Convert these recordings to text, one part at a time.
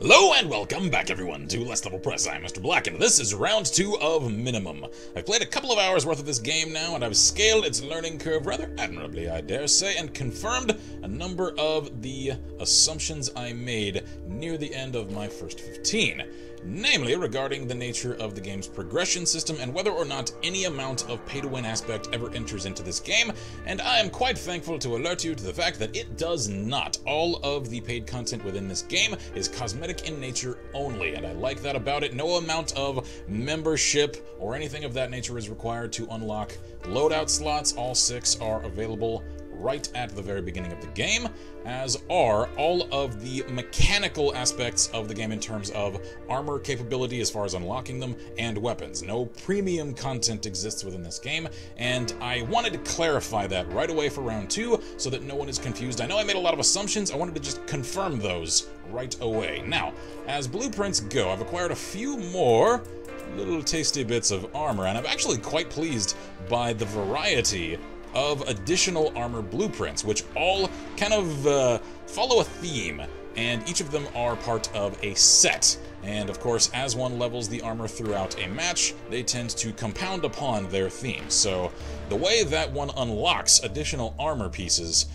Hello and welcome back everyone to Let's Level Press. I'm Mr. Black and this is round 2 of Minimum. I've played a couple of hours worth of this game now and I've scaled its learning curve rather admirably, I dare say, and confirmed a number of the assumptions I made near the end of my first 15. Namely, regarding the nature of the game's progression system and whether or not any amount of pay-to-win aspect ever enters into this game, and I am quite thankful to alert you to the fact that it does not. All of the paid content within this game is cosmetic in nature only, and I like that about it. No amount of membership or anything of that nature is required to unlock loadout slots. All 6 are available right at the very beginning of the game, as are all of the mechanical aspects of the game in terms of armor capability as far as unlocking them, and weapons. No premium content exists within this game, and I wanted to clarify that right away for round 2 so that no one is confused. I know I made a lot of assumptions, I wanted to just confirm those right away. Now, as blueprints go, I've acquired a few more little tasty bits of armor, and I'm actually quite pleased by the variety of additional armor blueprints, which all kind of follow a theme, and each of them are part of a set. And of course, as one levels the armor throughout a match, they tend to compound upon their theme. So the way that one unlocks additional armor pieces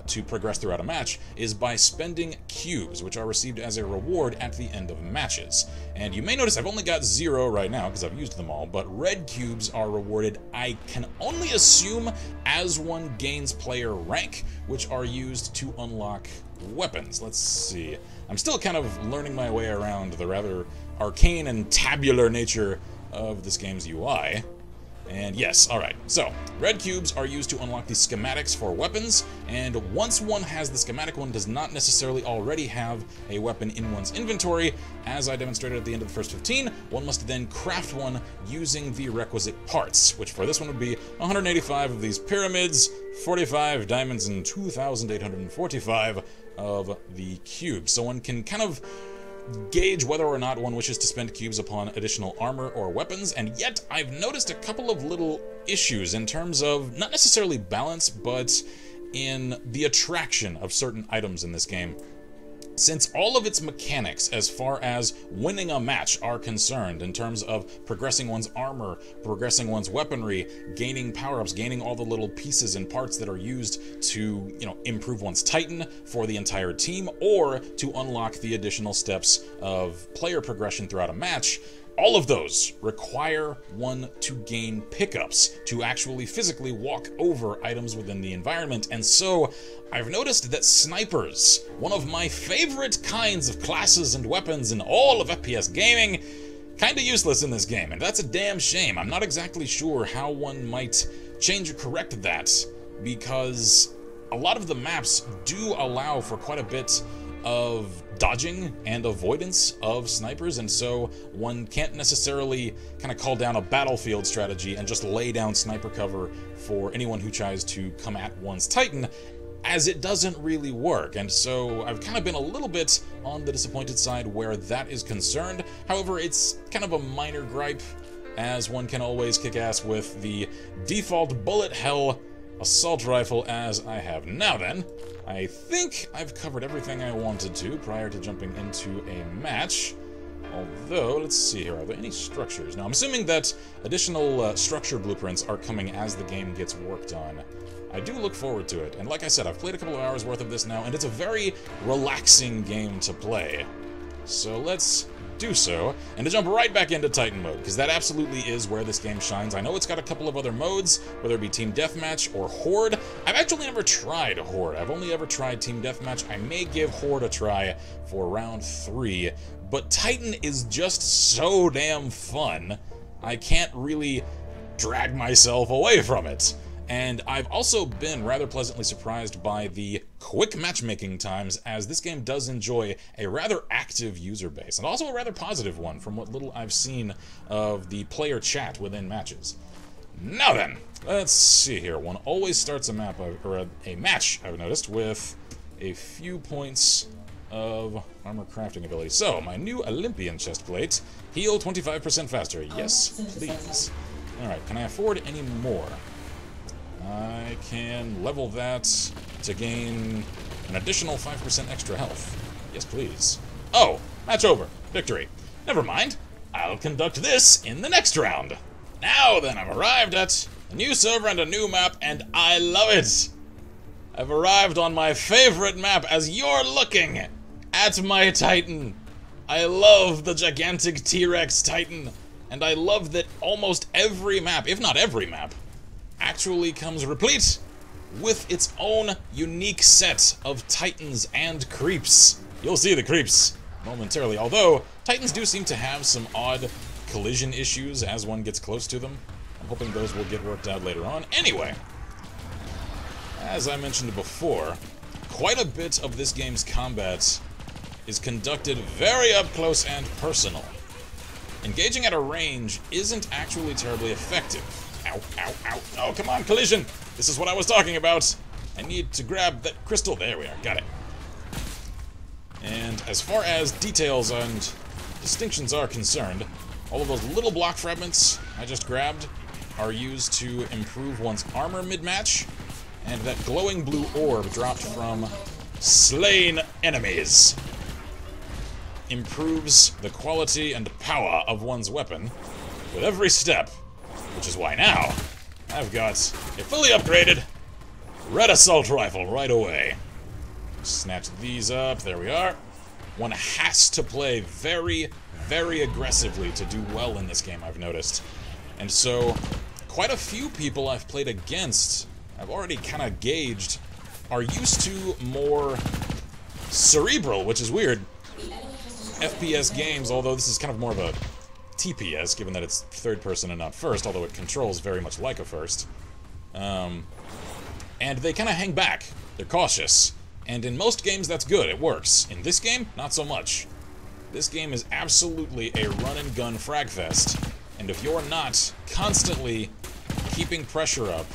to progress throughout a match is by spending cubes, which are received as a reward at the end of matches. And you may notice I've only got 0 right now because I've used them all, but red cubes are rewarded, I can only assume, as one gains player rank, which are used to unlock weapons. Let's see. I'm still kind of learning my way around the rather arcane and tabular nature of this game's UI. And yes, alright, so red cubes are used to unlock the schematics for weapons, and once one has the schematic, one does not necessarily already have a weapon in one's inventory. As I demonstrated at the end of the first 15, one must then craft one using the requisite parts, which for this one would be 185 of these pyramids, 45 diamonds, and 2,845 of the cubes. So one can kind of gauge whether or not one wishes to spend cubes upon additional armor or weapons, and yet I've noticed a couple of little issues in terms of not necessarily balance, but in the attraction of certain items in this game. Since all of its mechanics as far as winning a match are concerned, in terms of progressing one's armor, progressing one's weaponry, gaining power-ups, gaining all the little pieces and parts that are used to, improve one's Titan for the entire team, or to unlock the additional steps of player progression throughout a match, all of those require one to gain pickups, to actually physically walk over items within the environment. And so I've noticed that snipers, one of my favorite kinds of classes and weapons in all of FPS gaming, kinda useless in this game, and that's a damn shame. I'm not exactly sure how one might change or correct that, because a lot of the maps do allow for quite a bit of dodging and avoidance of snipers, and so one can't necessarily kind of call down a battlefield strategy and just lay down sniper cover for anyone who tries to come at one's Titan, as it doesn't really work. And so I've kind of been a little bit on the disappointed side where that is concerned. However, it's kind of a minor gripe, as one can always kick ass with the default bullet hell assault rifle as I have. Now then, I think I've covered everything I wanted to prior to jumping into a match. Although, let's see here, are there any structures? Now, I'm assuming that additional structure blueprints are coming as the game gets worked on. I do look forward to it, and like I said, I've played a couple of hours worth of this now, and it's a very relaxing game to play. So let's do so, and to jump right back into Titan mode, because that absolutely is where this game shines. I know it's got a couple of other modes, whether it be Team Deathmatch or Horde. I've actually never tried Horde. I've only ever tried Team Deathmatch. I may give Horde a try for round 3, but Titan is just so damn fun, I can't really drag myself away from it. And I've also been rather pleasantly surprised by the quick matchmaking times, as this game does enjoy a rather active user base, and also a rather positive one from what little I've seen of the player chat within matches. Now then, let's see here. One always starts a match, I've noticed, with a few points of armor crafting ability. So, my new Olympian chestplate, heal 25% faster. Yes, please. Alright, can I afford any more? I can level that to gain an additional 5% extra health. Yes, please. Oh, Match over. Victory. Never mind. I'll conduct this in the next round. Now then, I've arrived at a new server and a new map, and I love it. I've arrived on my favorite map as you're looking at my Titan. I love the gigantic T-Rex Titan, and I love that almost every map, if not every map, actually comes replete with its own unique set of Titans and creeps. You'll see the creeps momentarily, although Titans do seem to have some odd collision issues as one gets close to them. I'm hoping those will get worked out later on. Anyway, as I mentioned before, quite a bit of this game's combat is conducted very up close and personal. Engaging at a range isn't actually terribly effective. Ow, ow, ow. Oh, come on, collision! This is what I was talking about. I need to grab that crystal. There we are, got it. And as far as details and distinctions are concerned, all of those little block fragments I just grabbed are used to improve one's armor mid-match, and that glowing blue orb dropped from slain enemies improves the quality and power of one's weapon with every step, which is why now I've got a fully upgraded red assault rifle right away. Snatch these up, there we are. One has to play very, very aggressively to do well in this game, I've noticed. And so, quite a few people I've played against, I've already kind of gauged, are used to more cerebral, which is weird, FPS games, although this is kind of more of a TPS, given that it's third person and not first, although it controls very much like a first. And they kind of hang back. They're cautious. And in most games, that's good. It works. In this game, not so much. This game is absolutely a run-and-gun fragfest. And if you're not constantly keeping pressure up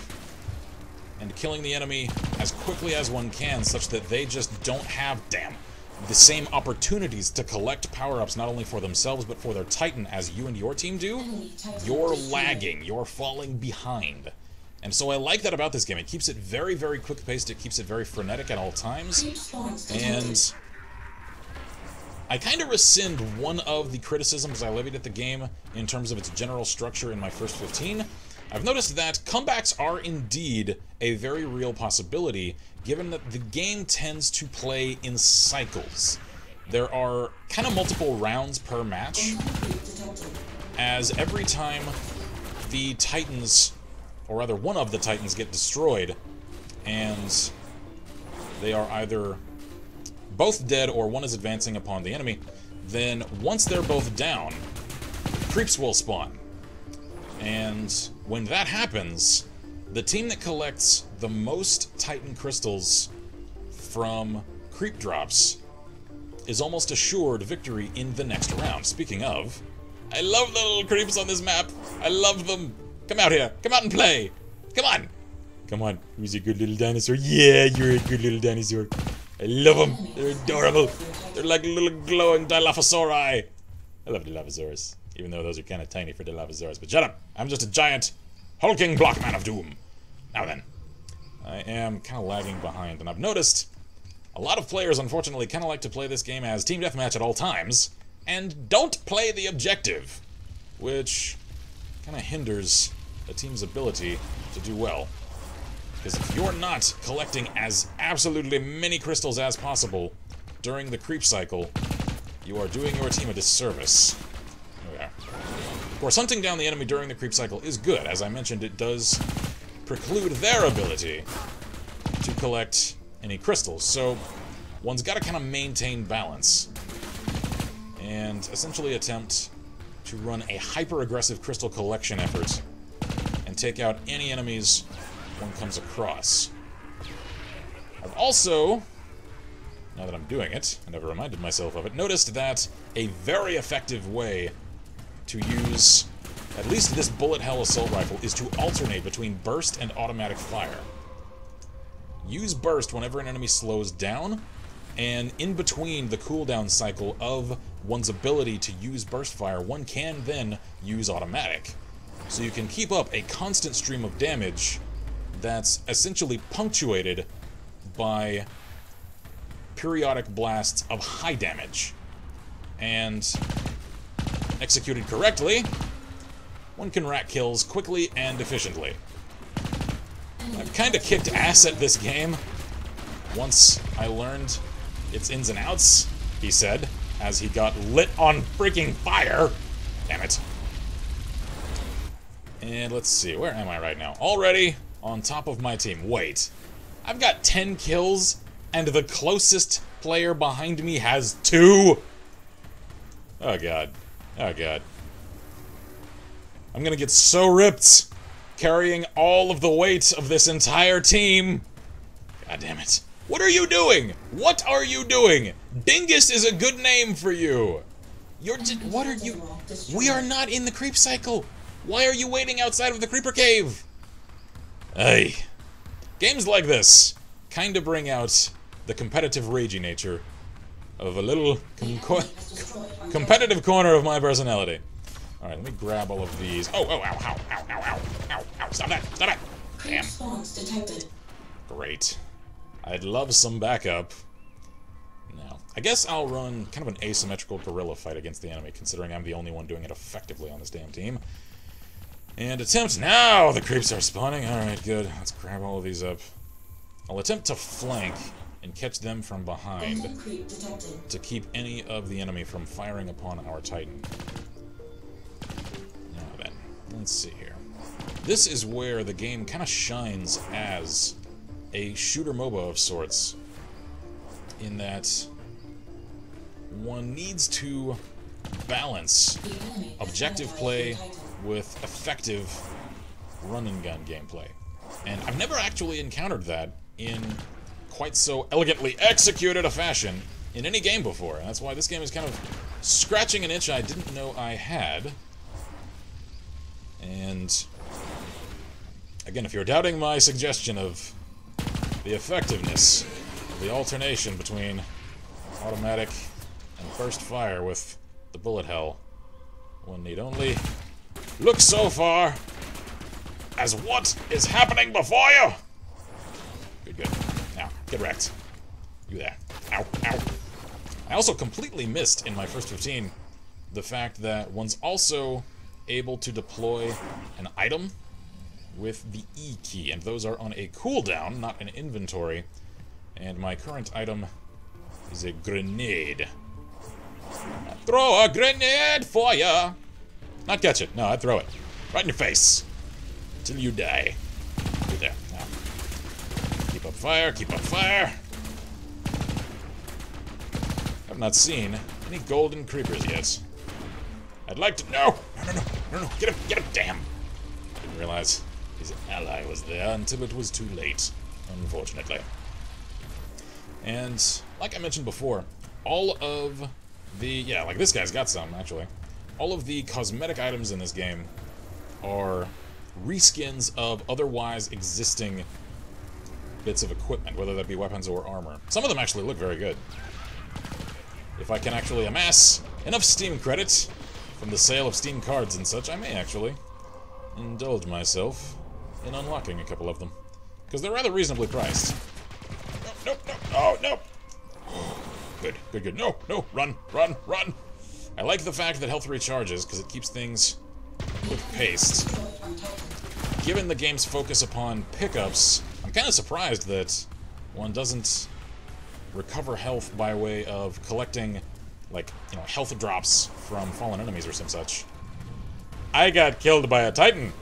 and killing the enemy as quickly as one can, such that they just don't have, the same opportunities to collect power-ups not only for themselves but for their Titan as you and your team do, you're lagging, you're falling behind. And so I like that about this game. It keeps it very, very quick-paced, it keeps it very frenetic at all times, and I kind of rescind one of the criticisms I levied at the game in terms of its general structure in my first 15. I've noticed that comebacks are indeed a very real possibility, given that the game tends to play in cycles. There are kind of multiple rounds per match, as every time the Titans, or rather one of the Titans, get destroyed, and they are either both dead or one is advancing upon the enemy, then once they're both down, creeps will spawn. And when that happens, the team that collects the most Titan crystals from creep drops is almost assured victory in the next round. Speaking of, I love the little creeps on this map. I love them. Come out here. Come out and play. Come on. Come on. Who's a good little dinosaur? Yeah, you're a good little dinosaur. I love them. They're adorable. They're like little glowing Dilophosauri. I love Dilophosaurus. Even though those are kind of tiny for Dilophosaurus. But shut up! I'm just a giant, hulking block man of doom. Now then, I am kind of lagging behind, and I've noticed a lot of players, unfortunately, kind of like to play this game as Team Deathmatch at all times, and don't play the objective, which kind of hinders a team's ability to do well. Because if you're not collecting as absolutely many crystals as possible during the creep cycle, you are doing your team a disservice. Of course, hunting down the enemy during the creep cycle is good. As I mentioned, it does preclude their ability to collect any crystals, so one's got to kind of maintain balance and essentially attempt to run a hyper-aggressive crystal collection effort and take out any enemies one comes across. I've also, now that I'm doing it, I never reminded myself of it, noticed that a very effective way to use at least this bullet hell assault rifle is to alternate between burst and automatic fire. Use burst whenever an enemy slows down, and in between the cooldown cycle of one's ability to use burst fire, one can then use automatic. So you can keep up a constant stream of damage that's essentially punctuated by periodic blasts of high damage. and executed correctly, one can rack kills quickly and efficiently. I've kinda kicked ass at this game once I learned its ins and outs, he said, as he got lit on freaking fire. Damn it. And let's see, where am I right now? Already on top of my team. Wait, I've got 10 kills, and the closest player behind me has 2? Oh god. Oh god. I'm gonna get so ripped, carrying all of the weight of this entire team. God damn it. What are you doing? What are you doing? Dingus is a good name for you. What are you? We are not in the creep cycle. Why are you waiting outside of the creeper cave? Hey. Games like this kinda bring out the competitive ragey nature of a little competitive corner of my personality. Alright, let me grab all of these. Oh, ow, ow, ow, ow, ow, ow, ow, stop that, stop that! Damn. Great. I'd love some backup. No. I guess I'll run kind of an asymmetrical guerrilla fight against the enemy, considering I'm the only one doing it effectively on this damn team. And attempt now! The creeps are spawning. Alright, good. Let's grab all of these up. I'll attempt to flank and catch them from behind to keep any of the enemy from firing upon our Titan. Now then, let's see here. This is where the game kind of shines as a shooter MOBA of sorts, in that one needs to balance objective play with effective run-and-gun gameplay. And I've never actually encountered that in quite so elegantly executed a fashion in any game before, and that's why this game is kind of scratching an itch I didn't know I had. And again, if you're doubting my suggestion of the effectiveness of the alternation between automatic and burst fire with the bullet hell, one need only look so far as what is happening before you. Good, good. Now, get wrecked. You there. Ow, ow. I also completely missed in my first 15 the fact that one's also able to deploy an item with the E key, and those are on a cooldown, not an inventory. And my current item is a grenade. I'll throw a grenade for ya! Not catch it. No, I'd throw it. Right in your face. Till you die. Get there. Now. Keep up fire, keep up fire. I've not seen any golden creepers yet. I'd like to... No! No, no, no, no, no. Get him, damn! Didn't realize his ally was there until it was too late, unfortunately. And, like I mentioned before, all of the... Yeah, like this guy's got some, actually. All of the cosmetic items in this game are reskins of otherwise existing bits of equipment, whether that be weapons or armor. Some of them actually look very good. If I can actually amass enough Steam credits from the sale of Steam cards and such, I may actually indulge myself in unlocking a couple of them. Because they're rather reasonably priced. Nope, nope, nope. Oh, nope. Good, good, good. No, no, run, run, run. I like the fact that health recharges, because it keeps things quick-paced. Given the game's focus upon pickups, I'm kind of surprised that one doesn't recover health by way of collecting, like, you know, health drops from fallen enemies or some such. I got killed by a Titan.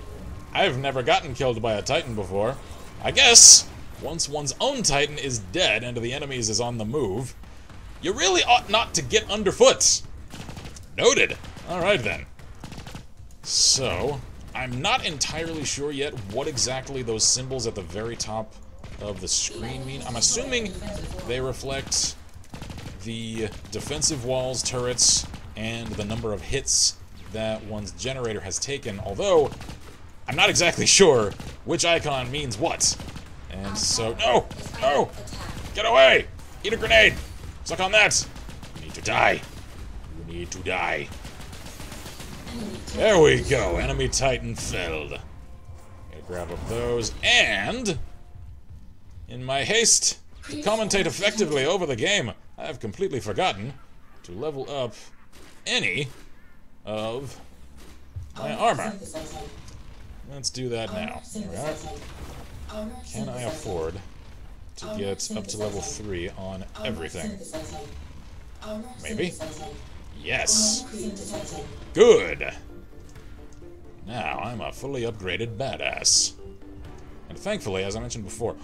I've never gotten killed by a Titan before. I guess, once one's own Titan is dead and the enemy's is on the move, you really ought not to get underfoot. Noted. Alright then. So, I'm not entirely sure yet what exactly those symbols at the very top of the screen mean. I'm assuming they reflect the defensive walls, turrets, and the number of hits that one's generator has taken, although I'm not exactly sure which icon means what. And so, no! No! Get away! Eat a grenade! Suck on that! You need to die. You need to die. There we go. Enemy Titan felled. Gotta grab up those, and in my haste to commentate effectively over the game, I have completely forgotten to level up any of my armor. Let's do that now. Alright. Can I afford to get up to level 3 on everything? Maybe? Yes! Good! Now I'm a fully upgraded badass. And thankfully, as I mentioned before,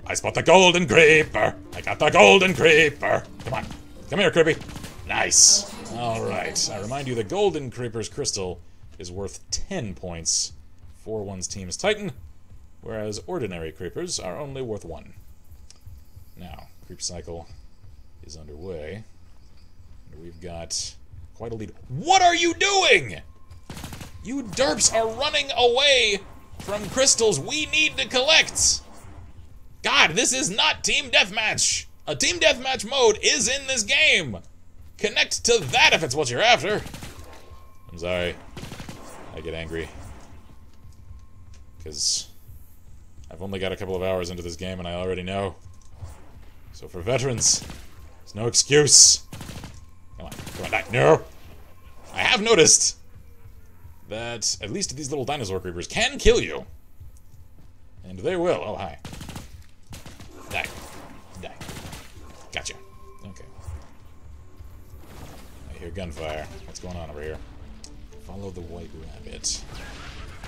I spot the golden creeper! I got the golden creeper! Come on. Come here, creepy. Nice. Alright. I remind you, the golden creeper's crystal is worth 10 points for one's team's Titan, whereas ordinary creepers are only worth 1. Now, creep cycle is underway. And we've got quite a lead. What are you doing? You derps are running away from crystals we need to collect! God, this is not Team Deathmatch! A Team Deathmatch mode is in this game! Connect to that if it's what you're after! I'm sorry. I get angry. Because I've only got a couple of hours into this game and I already know. So for veterans, there's no excuse. Come on, die. No! I have noticed that at least these little dinosaur creepers can kill you. And they will. Oh, hi. Die. Die. Gotcha. Okay. I hear gunfire. What's going on over here? Follow the white rabbit.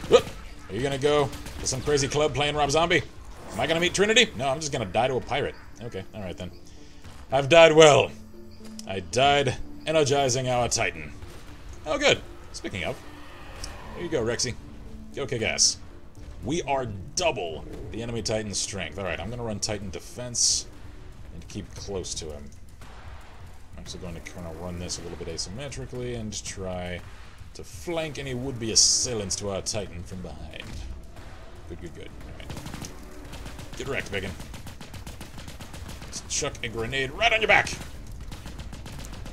Whoop! Are you gonna go to some crazy club playing Rob Zombie? Am I gonna meet Trinity? No, I'm just gonna die to a pirate. Okay, alright then. I've died well. I died energizing our Titan. Oh, good. Speaking of, there you go, Rexy. Go kick ass. We are double the enemy Titan's strength. Alright, I'm gonna run Titan defense and keep close to him. I'm actually going to kind of run this a little bit asymmetrically and try to flank any would-be assailants to our Titan from behind. Good, good, good. Alright. Get wrecked, Biggin. Let's chuck a grenade right on your back!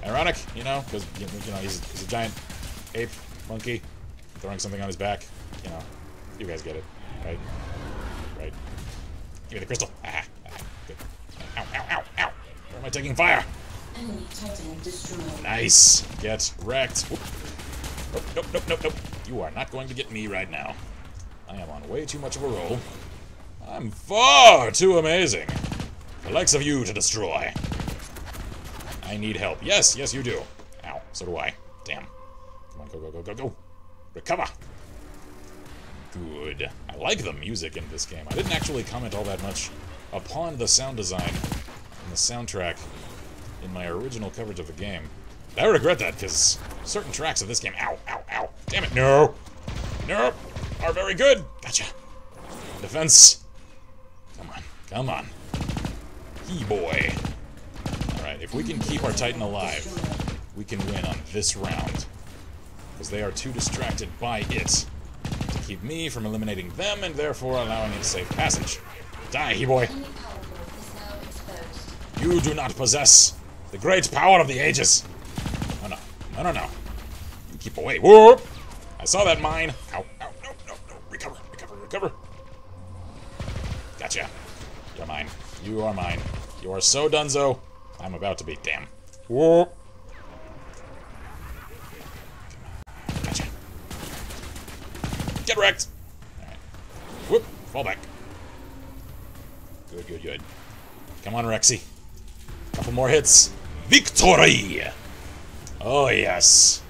Ironic, you know, because, you know, he's a giant ape, monkey, throwing something on his back. You know, you guys get it, right? Right. Give me the crystal. Ah, good. Ow, ow, ow, ow! Where am I taking fire? Enemy Titan destroyed. Nice. Get wrecked. Whoop. Nope, nope, nope, nope, nope. You are not going to get me right now. I am on way too much of a roll. I'm far too amazing. The likes of you to destroy. I need help. Yes, yes, you do. Ow, so do I. Damn. Come on, go, go, go, go, go. Recover. Good. I like the music in this game. I didn't actually comment all that much upon the sound design and the soundtrack in my original coverage of the game. I regret that, because certain tracks of this game... Ow, ow, ow. Damn it, no! Nope! Are very good! Gotcha. Defense. Come on, come on. He-boy. Alright, if we can keep our Titan alive, we can win on this round. Because they are too distracted by it to keep me from eliminating them, and therefore allowing it safe passage. Die, he-boy! You do not possess the great power of the ages! No, no. No, no, no. You keep away. Whoop! I saw that mine. Ow, ow, no, no, no. Recover, recover, recover. Gotcha. You're mine. You are mine. You are so donezo. I'm about to be. Damn. Whoop. Gotcha. Get wrecked. Alright. Whoop. Fall back. Good, good, good. Come on, Rexy. Couple more hits. Victory! Oh, yes.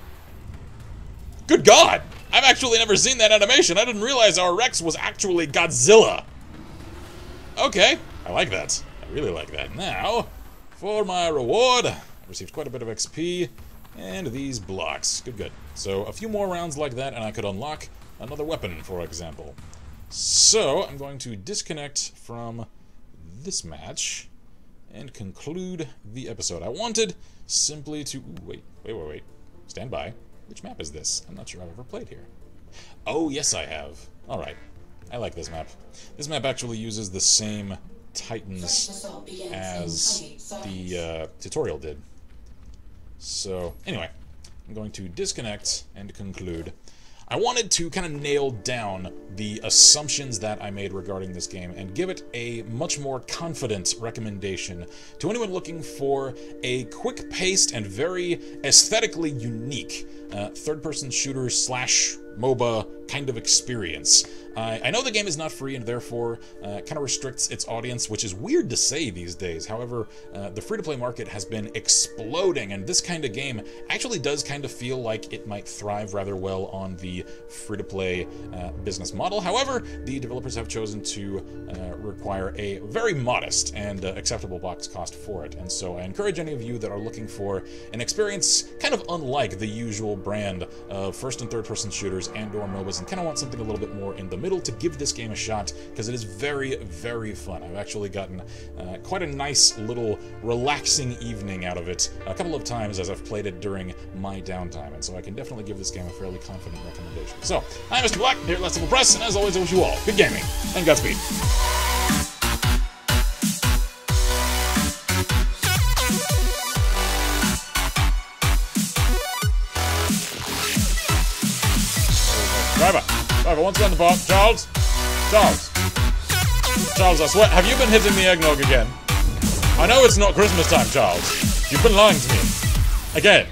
Good God! I've actually never seen that animation. I didn't realize our Rex was actually Godzilla. Okay. I like that. I really like that. Now, for my reward, I received quite a bit of XP and these blocks. Good, good. So, a few more rounds like that and I could unlock another weapon, for example. So, I'm going to disconnect from this match and conclude the episode. I wanted simply to... Ooh, wait. Stand by. Which map is this? I'm not sure I've ever played here. Oh, yes I have. Alright. I like this map. This map actually uses the same Titans as the tutorial did. So, anyway. I'm going to disconnect and conclude. I wanted to kind of nail down the assumptions that I made regarding this game and give it a much more confident recommendation to anyone looking for a quick-paced and very aesthetically unique third-person shooter slash MOBA kind of experience. I know the game is not free and therefore kind of restricts its audience, which is weird to say these days. However, the free-to-play market has been exploding, and this kind of game actually does kind of feel like it might thrive rather well on the free-to-play business model. However, the developers have chosen to require a very modest and acceptable box cost for it, and so I encourage any of you that are looking for an experience kind of unlike the usual brand of first and third-person shooters and/or MOBAs, and kind of want something a little bit more in the middle, to give this game a shot, because it is very, very fun. I've actually gotten quite a nice little relaxing evening out of it a couple of times as I've played it during my downtime, and so I can definitely give this game a fairly confident recommendation. So, I'm Mr. Black, here at Let's Level Press, and as always I wish you all good gaming, and Godspeed. Driver, once around the park. Charles, I swear, have you been hitting the eggnog again? I know it's not Christmas time, Charles. You've been lying to me. Again.